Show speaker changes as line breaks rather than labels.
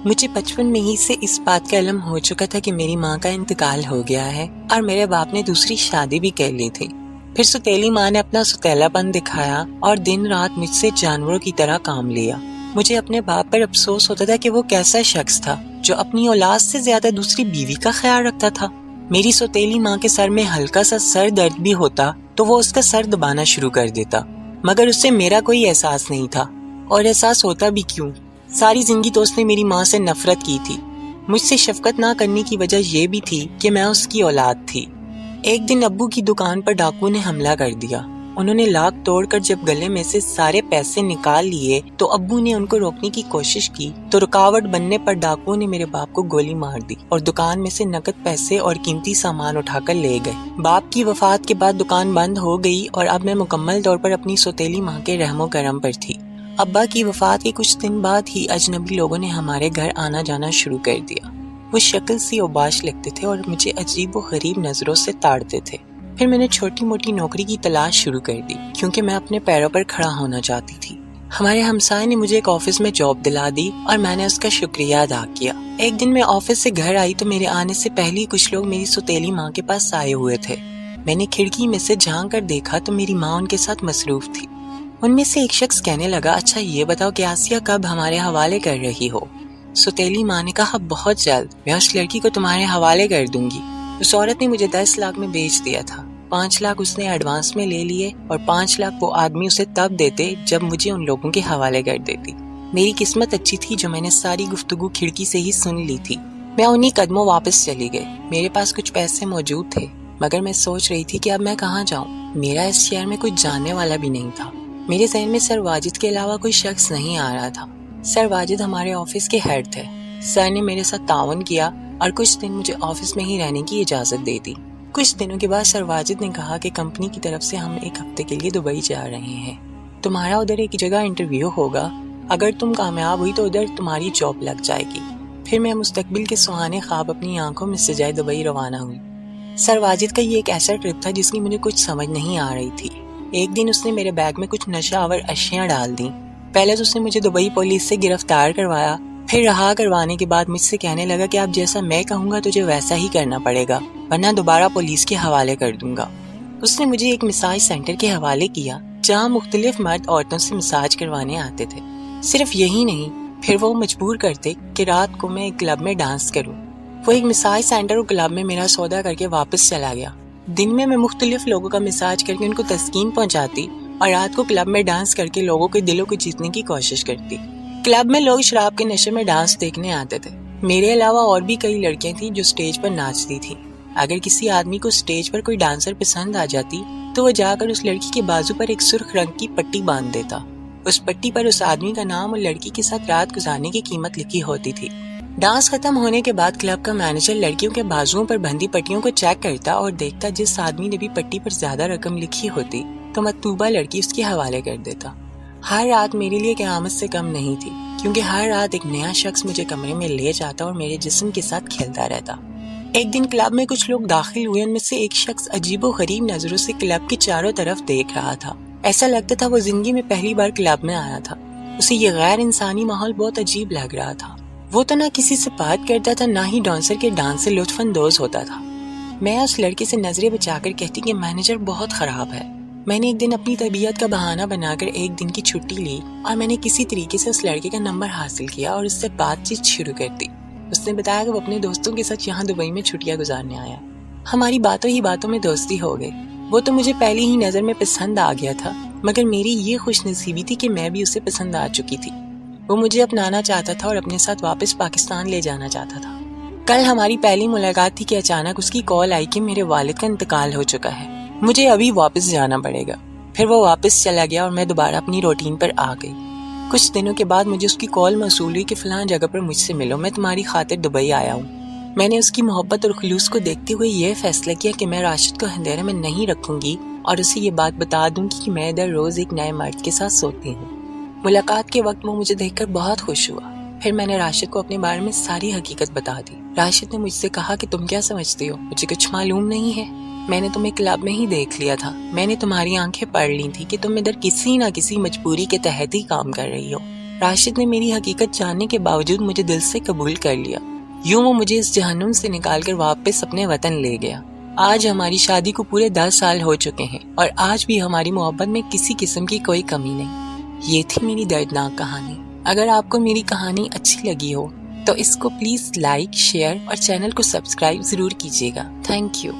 مجھے بچپن میں ہی سے اس بات کا علم ہو چکا تھا کہ میری ماں کا انتقال ہو گیا ہے اور میرے باپ نے دوسری شادی بھی کر لی تھی۔ پھر ستیلی ماں نے اپنا ستیلا پن دکھایا اور دن رات مجھ سے جانوروں کی طرح کام لیا۔ مجھے اپنے باپ پر افسوس ہوتا تھا کہ وہ کیسا شخص تھا جو اپنی اولاد سے زیادہ دوسری بیوی کا خیال رکھتا تھا۔ میری ستیلی ماں کے سر میں ہلکا سا سر درد بھی ہوتا تو وہ اس کا سر دبانا شروع کر دیتا، مگر اس سے میرا کوئی احساس نہیں تھا، اور احساس ہوتا بھی کیوں؟ ساری زندگی تو اس نے میری ماں سے نفرت کی تھی۔ مجھ سے شفقت نہ کرنے کی وجہ یہ بھی تھی کہ میں اس کی اولاد تھی۔ ایک دن ابو کی دکان پر ڈاکو نے حملہ کر دیا۔ انہوں نے لاک توڑ کر جب گلے میں سے سارے پیسے نکال لیے تو ابو نے ان کو روکنے کی کوشش کی تو رکاوٹ بننے پر ڈاکو نے میرے باپ کو گولی مار دی اور دکان میں سے نقد پیسے اور قیمتی سامان اٹھا کر لے گئے۔ باپ کی وفات کے بعد دکان بند ہو گئی اور اب میں مکمل طور پر اپنی ستیلی ماں کے رحم و کرم پر تھی۔ ابا کی وفات کے کچھ دن بعد ہی اجنبی لوگوں نے ہمارے گھر آنا جانا شروع کر دیا۔ وہ شکل سی اوباش لگتے تھے اور مجھے عجیب و غریب نظروں سے تاڑتے تھے۔ پھر میں نے چھوٹی موٹی نوکری کی تلاش شروع کر دی کیونکہ میں اپنے پیروں پر کھڑا ہونا چاہتی تھی۔ ہمارے ہمسائے نے مجھے ایک آفس میں جاب دلا دی اور میں نے اس کا شکریہ ادا کیا۔ ایک دن میں آفس سے گھر آئی تو میرے آنے سے پہلے ہی کچھ لوگ میری ستیلی ماں کے پاس آئے ہوئے تھے۔ میں نے کھڑکی میں سے جھانک کر دیکھا تو میری ماں ان کے ساتھ مصروف تھی۔ ان میں سے ایک شخص کہنے لگا، اچھا یہ بتاؤ کہ آسیہ کب ہمارے حوالے کر رہی ہو؟ ستیلی ماں نے کہا، بہت جلد، میں اس لڑکی کو تمہارے حوالے کر دوں گی۔ اس عورت نے مجھے 10 لاکھ میں بیچ دیا تھا۔ 5 لاکھ اس نے ایڈوانس میں لے لیے اور 5 لاکھ وہ آدمی اسے تب دیتے جب مجھے ان لوگوں کے حوالے کر دیتی۔ میری قسمت اچھی تھی جو میں نے ساری گفتگو کھڑکی سے ہی سن لی تھی۔ میں انہی قدموں واپس چلی گئی۔ میرے پاس کچھ پیسے موجود تھے مگر میں سوچ رہی تھی کہ اب میں کہاں جاؤں۔ میرا اس شہر میں کوئی جاننے والا بھی نہیں تھا۔ میرے ذہن میں سر واجد کے علاوہ کوئی شخص نہیں آ رہا تھا۔ سر واجد ہمارے آفس کے ہیڈ تھے۔ سر نے میرے ساتھ تعاون کیا اور کچھ دن مجھے آفس میں ہی رہنے کی اجازت دے دی۔ کچھ دنوں کے بعد سر واجد نے کہا کہ کمپنی کی طرف سے ہم 1 ہفتے کے لیے دبئی جا رہے ہیں۔ تمہارا ادھر ایک جگہ انٹرویو ہوگا، اگر تم کامیاب ہوئی تو ادھر تمہاری جاب لگ جائے گی۔ پھر میں مستقبل کے سہانے خواب اپنی آنکھوں میں سجائے دبئی روانہ ہوئی۔ سر واجد کا یہ ایک ایسا ٹرپ تھا جس کی مجھے کچھ سمجھ نہیں آ رہی تھی۔ ایک دن اس نے میرے بیگ میں کچھ نشہ آور اشیاء ڈال دیں۔ پہلے تو اس نے مجھے دبئی پولیس سے گرفتار کروایا، پھر رہا کروانے کے بعد مجھ سے کہنے لگا کہ اب جیسا میں کہوں گا تجھے ویسا ہی کرنا پڑے گا ورنہ دوبارہ پولیس کے حوالے کر دوں گا۔ اس نے مجھے ایک مساج سینٹر کے حوالے کیا جہاں مختلف مرد عورتوں سے مساج کروانے آتے تھے۔ صرف یہی نہیں، پھر وہ مجبور کرتے کہ رات کو میں ایک کلب میں ڈانس کروں۔ وہ ایک مساج سینٹر اور کلب میں میرا سودا کر کے واپس چلا گیا۔ دن میں مختلف لوگوں کا مساج کر کے ان کو تسکین پہنچاتی اور رات کو کلب میں ڈانس کر کے لوگوں کے دلوں کو جیتنے کی کوشش کرتی۔ کلب میں لوگ شراب کے نشے میں ڈانس دیکھنے آتے تھے۔ میرے علاوہ اور بھی کئی لڑکیاں تھیں جو سٹیج پر ناچتی تھیں۔ اگر کسی آدمی کو سٹیج پر کوئی ڈانسر پسند آ جاتی تو وہ جا کر اس لڑکی کے بازو پر ایک سرخ رنگ کی پٹی باندھ دیتا۔ اس پٹی پر اس آدمی کا نام اور لڑکی کے ساتھ رات گزارنے کی قیمت لکھی ہوتی تھی۔ ڈانس ختم ہونے کے بعد کلب کا مینیجر لڑکیوں کے بازوؤں پر بندھی پٹیوں کو چیک کرتا اور دیکھتا جس آدمی نے بھی پٹی پر زیادہ رقم لکھی ہوتی تو مطلوبہ لڑکی اس کے حوالے کر دیتا۔ ہر رات میرے لیے قیامت سے کم نہیں تھی کیونکہ ہر رات ایک نیا شخص مجھے کمرے میں لے جاتا اور میرے جسم کے ساتھ کھیلتا رہتا۔ ایک دن کلب میں کچھ لوگ داخل ہوئے، ان میں سے ایک شخص عجیب و غریب نظروں سے کلب کے چاروں طرف دیکھ رہا تھا۔ ایسا لگتا تھا وہ زندگی میں پہلی بار کلب میں آیا تھا۔ اسے یہ غیر انسانی ماحول بہت عجیب لگ رہا تھا۔ وہ تو نہ کسی سے بات کرتا تھا نہ ہی ڈانسر کے ڈانس سے لطف اندوز ہوتا تھا۔ میں اس لڑکے سے نظریں بچا کر کہتی کہ مینیجر بہت خراب ہے۔ میں نے ایک دن اپنی طبیعت کا بہانہ بنا کر ایک دن کی چھٹی لی اور میں نے کسی طریقے سے اس لڑکے کا نمبر حاصل کیا اور اس سے بات چیت شروع کر دی۔ اس نے بتایا کہ وہ اپنے دوستوں کے ساتھ یہاں دبئی میں چھٹیاں گزارنے آیا۔ ہماری باتوں ہی باتوں میں دوستی ہو گئی۔ وہ تو مجھے پہلی ہی نظر میں پسند آ گیا تھا مگر میری یہ خوش نصیبی تھی کہ میں بھی اسے پسند آ چکی تھی۔ وہ مجھے اپنانا چاہتا تھا اور اپنے ساتھ واپس پاکستان لے جانا چاہتا تھا۔ کل ہماری پہلی ملاقات تھی کہ اچانک اس کی کال آئی کہ میرے والد کا انتقال ہو چکا ہے، مجھے ابھی واپس جانا پڑے گا۔ پھر وہ واپس چلا گیا اور میں دوبارہ اپنی روٹین پر آ گئی۔ کچھ دنوں کے بعد مجھے اس کی کال موصول ہوئی کہ فلاں جگہ پر مجھ سے ملو، میں تمہاری خاطر دبئی آیا ہوں۔ میں نے اس کی محبت اور خلوص کو دیکھتے ہوئے یہ فیصلہ کیا کہ میں راشد کو اندھیرے میں نہیں رکھوں گی اور اسے یہ بات بتا دوں گی کہ میں ادھر روز ایک نئے مرد کے ساتھ سوتی ہوں۔ ملاقات کے وقت وہ مجھے دیکھ کر بہت خوش ہوا۔ پھر میں نے راشد کو اپنے بارے میں ساری حقیقت بتا دی۔ راشد نے مجھ سے کہا کہ تم کیا سمجھتی ہو، مجھے کچھ معلوم نہیں ہے؟ میں نے تمہیں کلب میں ہی دیکھ لیا تھا، میں نے تمہاری آنکھیں پڑھ لی تھی کہ تم ادھر کسی نہ کسی مجبوری کے تحت ہی کام کر رہی ہو۔ راشد نے میری حقیقت جاننے کے باوجود مجھے دل سے قبول کر لیا۔ یوں وہ مجھے اس جہنم سے نکال کر واپس اپنے وطن لے گیا۔ آج ہماری شادی کو پورے 10 سال ہو چکے ہیں اور آج بھی ہماری محبت میں کسی قسم کی کوئی کمی نہیں۔ یہ تھی میری دردناک کہانی۔ اگر آپ کو میری کہانی اچھی لگی ہو تو اس کو پلیز لائک، شیئر اور چینل کو سبسکرائب ضرور کیجیے گا۔ Thank you.